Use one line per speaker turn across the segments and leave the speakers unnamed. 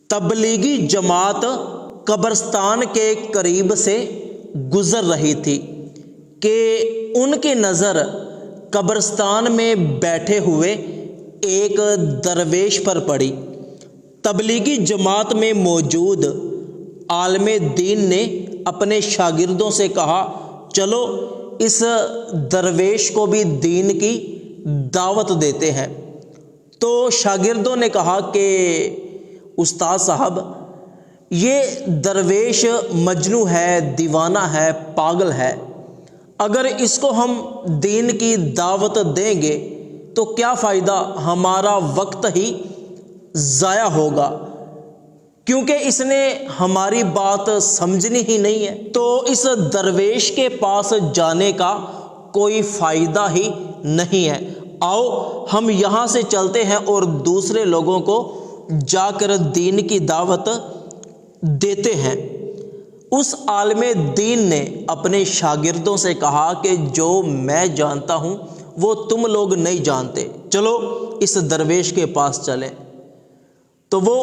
तबलीगी जमात कब्रिस्तान के करीब से गुज़र रही थी कि उनकी नज़र कब्रिस्तान में बैठे हुए एक दरवेश पर पड़ी। तबलीगी जमात में मौजूद आलिम दीन ने अपने शागिर्दों से कहा, चलो इस दरवेश को भी दीन की दावत देते हैं। तो शागिर्दों ने कहा कि उस्ताद साहब, ये दरवेश मजनू है, दीवाना है, पागल है। अगर इसको हम दीन की दावत देंगे तो क्या फ़ायदा, हमारा वक्त ही ज़ाया होगा, क्योंकि इसने हमारी बात समझनी ही नहीं है। तो इस दरवेश के पास जाने का कोई फ़ायदा ही नहीं है। आओ हम यहाँ से चलते हैं और दूसरे लोगों को जाकर दीन की दावत देते हैं। उस आलिम दीन ने अपने शागिर्दों से कहा कि जो मैं जानता हूँ वो तुम लोग नहीं जानते, चलो इस दरवेश के पास चलें। तो वो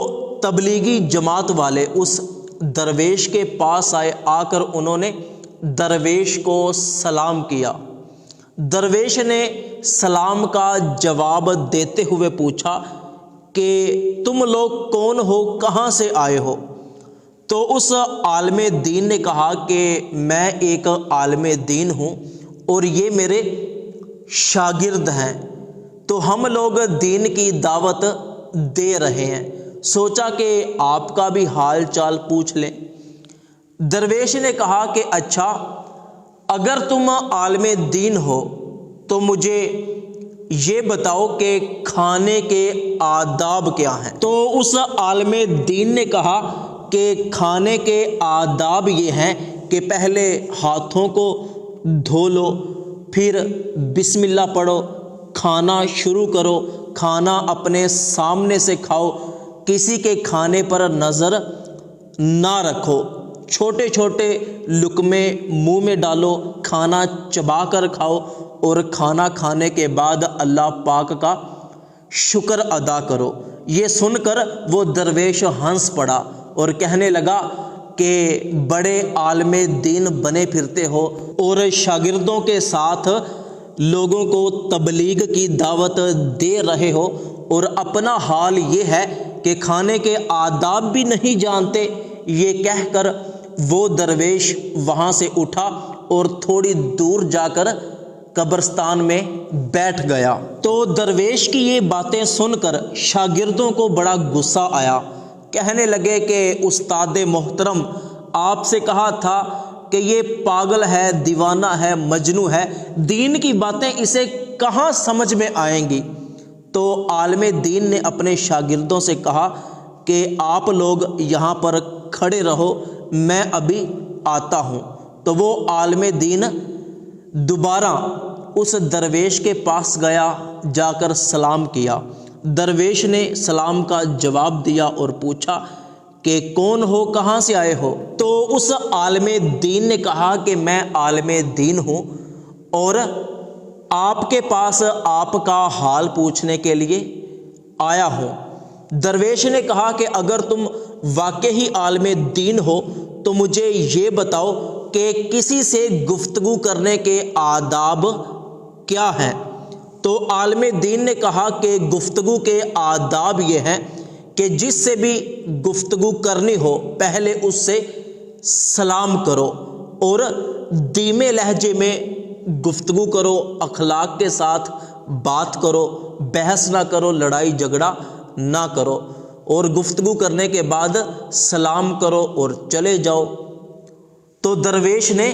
तबलीगी जमात वाले उस दरवेश के पास आए। आकर उन्होंने दरवेश को सलाम किया। दरवेश ने सलाम का जवाब देते हुए पूछा कि तुम लोग कौन हो, कहाँ से आए हो? तो उस आलिम दीन ने कहा कि मैं एक आलिम दीन हूँ और ये मेरे शागिर्द हैं, तो हम लोग दीन की दावत दे रहे हैं, सोचा कि आपका भी हाल चाल पूछ लें। दरवेश ने कहा कि अच्छा, अगर तुम आलिम दीन हो तो मुझे ये बताओ कि खाने के आदाब क्या हैं। तो उस आलिम दीन ने कहा कि खाने के आदाब ये हैं कि पहले हाथों को धो लो, फिर बिस्मिल्लाह पढ़ो, खाना शुरू करो, खाना अपने सामने से खाओ, किसी के खाने पर नज़र ना रखो, छोटे छोटे लुक़मे मुंह में डालो, खाना चबा कर खाओ और खाना खाने के बाद अल्लाह पाक का शुक्र अदा करो। ये सुनकर वो दरवेश हंस पड़ा और कहने लगा कि बड़े आलिम दीन बने फिरते हो और शागिर्दों के साथ लोगों को तबलीग की दावत दे रहे हो, और अपना हाल ये है कि खाने के आदाब भी नहीं जानते। ये कहकर वो दरवेश वहाँ से उठा और थोड़ी दूर जाकर कब्रिस्तान में बैठ गया। तो दरवेश की ये बातें सुनकर शागिर्दों को बड़ा गुस्सा आया। कहने लगे कि उस्ताद मोहतरम, आपसे कहा था कि ये पागल है, दीवाना है, मजनू है, दीन की बातें इसे कहाँ समझ में आएंगी। तो आलिम दीन ने अपने शागिर्दों से कहा कि आप लोग यहाँ पर खड़े रहो, मैं अभी आता हूँ। तो वो आलिम दीन दोबारा उस दरवेश के पास गया, जाकर सलाम किया। दरवेश ने सलाम का जवाब दिया और पूछा कि कौन हो, कहाँ से आए हो? तो उस आलिम दीन ने कहा कि मैं आलिम दीन हूँ और आपके पास आपका हाल पूछने के लिए आया हूँ। दरवेश ने कहा कि अगर तुम वाकई ही आलिम दीन हो तो मुझे ये बताओ कि किसी से गुफ्तगू करने के आदाब क्या हैं। तो आलिम दीन ने कहा कि गुफ्तगू के आदाब ये हैं कि जिससे भी गुफ्तगू करनी हो पहले उससे सलाम करो और धीमे लहजे में गुफ्तगू करो, अखलाक के साथ बात करो, बहस ना करो, लड़ाई झगड़ा ना करो, और गुफ्तगू करने के बाद सलाम करो और चले जाओ। तो दरवेश ने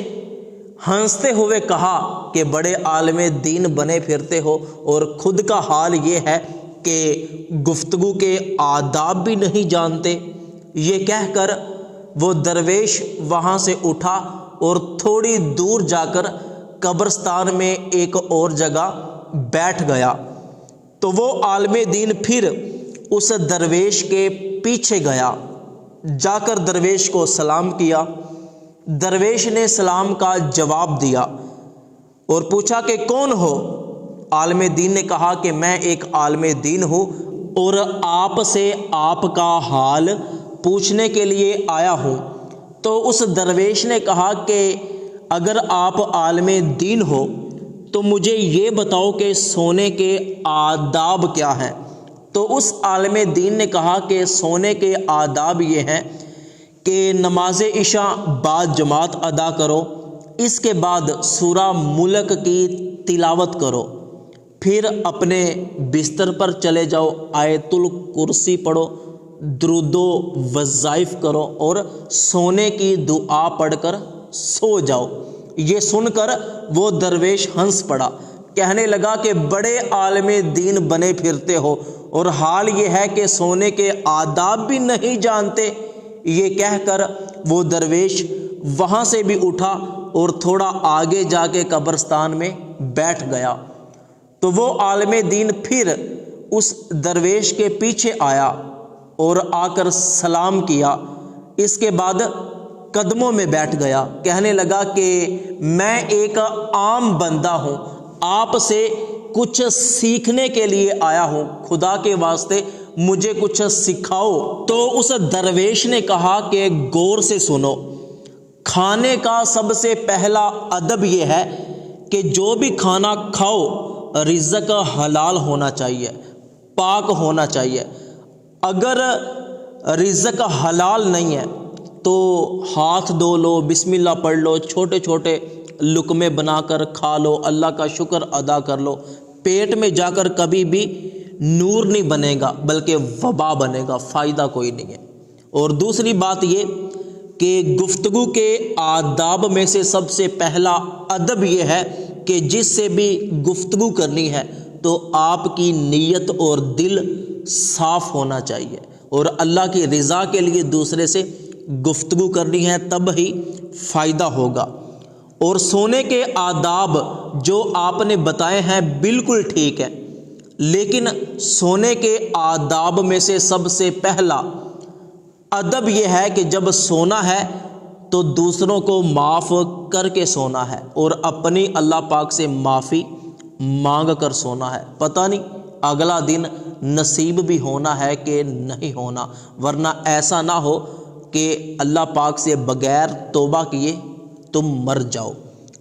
हंसते हुए कहा कि बड़े आलिम दीन बने फिरते हो और ख़ुद का हाल ये है कि गुफ्तगू के आदाब भी नहीं जानते। ये कहकर वो दरवेश वहाँ से उठा और थोड़ी दूर जाकर कब्रिस्तान में एक और जगह बैठ गया। तो वो आलिम दीन फिर उस दरवेश के पीछे गया, जाकर दरवेश को सलाम किया। दरवेश ने सलाम का जवाब दिया और पूछा कि कौन हो? आलिम दीन ने कहा कि मैं एक आलिम दीन हूँ और आपसे आपका हाल پوچھنے کے لیے آیا ہوں۔ تو اس درویش نے کہا کہ اگر آپ عالم دین ہو تو مجھے یہ بتاؤ کہ سونے کے آداب کیا ہیں۔ تو اس عالم دین نے کہا کہ سونے کے آداب یہ ہیں کہ نماز عشاء بعد جماعت ادا کرو، اس کے بعد سورہ ملک کی تلاوت کرو، پھر اپنے بستر پر چلے جاؤ، آیت الکرسی پڑھو، درود و وظائف کرو اور سونے کی دعا پڑھ کر سو جاؤ۔ یہ سن کر وہ درویش ہنس پڑا، کہنے لگا کہ بڑے عالم دین بنے پھرتے ہو اور حال یہ ہے کہ سونے کے آداب بھی نہیں جانتے۔ یہ کہہ کر وہ درویش وہاں سے بھی اٹھا اور تھوڑا آگے جا کے قبرستان میں بیٹھ گیا۔ تو وہ عالم دین پھر اس درویش کے پیچھے آیا اور آ کر سلام کیا، اس کے بعد قدموں میں بیٹھ گیا، کہنے لگا کہ میں ایک عام بندہ ہوں، آپ سے کچھ سیکھنے کے لیے آیا ہوں، خدا کے واسطے مجھے کچھ سکھاؤ۔ تو اس درویش نے کہا کہ غور سے سنو، کھانے کا سب سے پہلا ادب یہ ہے کہ جو بھی کھانا کھاؤ رزق حلال ہونا چاہیے، پاک ہونا چاہیے۔ اگر رزق حلال نہیں ہے تو ہاتھ دھو لو، بسم اللہ پڑھ لو، چھوٹے چھوٹے لقمے بنا کر کھا لو، اللہ کا شکر ادا کر لو، پیٹ میں جا کر کبھی بھی نور نہیں بنے گا بلکہ وبا بنے گا، فائدہ کوئی نہیں ہے۔ اور دوسری بات یہ کہ گفتگو کے آداب میں سے سب سے پہلا ادب یہ ہے کہ جس سے بھی گفتگو کرنی ہے تو آپ کی نیت اور دل صاف ہونا چاہیے اور اللہ کی رضا کے لیے دوسرے سے گفتگو کرنی ہے، تب ہی فائدہ ہوگا۔ اور سونے کے آداب جو آپ نے بتائے ہیں بالکل ٹھیک ہے، لیکن سونے کے آداب میں سے سب سے پہلا ادب یہ ہے کہ جب سونا ہے تو دوسروں کو معاف کر کے سونا ہے اور اپنی اللہ پاک سے معافی مانگ کر سونا ہے۔ پتہ نہیں اگلا دن نصیب بھی ہونا ہے کہ نہیں ہونا، ورنہ ایسا نہ ہو کہ اللہ پاک سے بغیر توبہ کیے تم مر جاؤ۔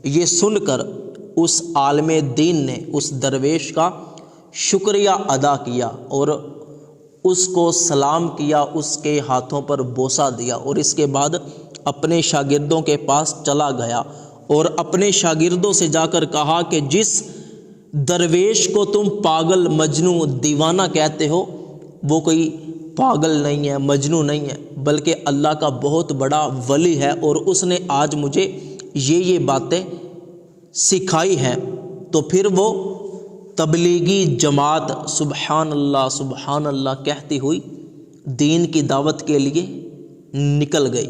یہ سن کر اس عالم دین نے اس درویش کا شکریہ ادا کیا اور اس کو سلام کیا، اس کے ہاتھوں پر بوسہ دیا اور اس کے بعد اپنے شاگردوں کے پاس چلا گیا اور اپنے شاگردوں سے جا کر کہا کہ جس درویش کو تم پاگل، مجنوں، دیوانہ کہتے ہو وہ کوئی پاگل نہیں ہے، مجنوں نہیں ہے، بلکہ اللہ کا بہت بڑا ولی ہے اور اس نے آج مجھے یہ باتیں سکھائی ہیں۔ تو پھر وہ تبلیغی جماعت سبحان اللہ کہتی ہوئی دین کی دعوت کے لیے نکل گئی۔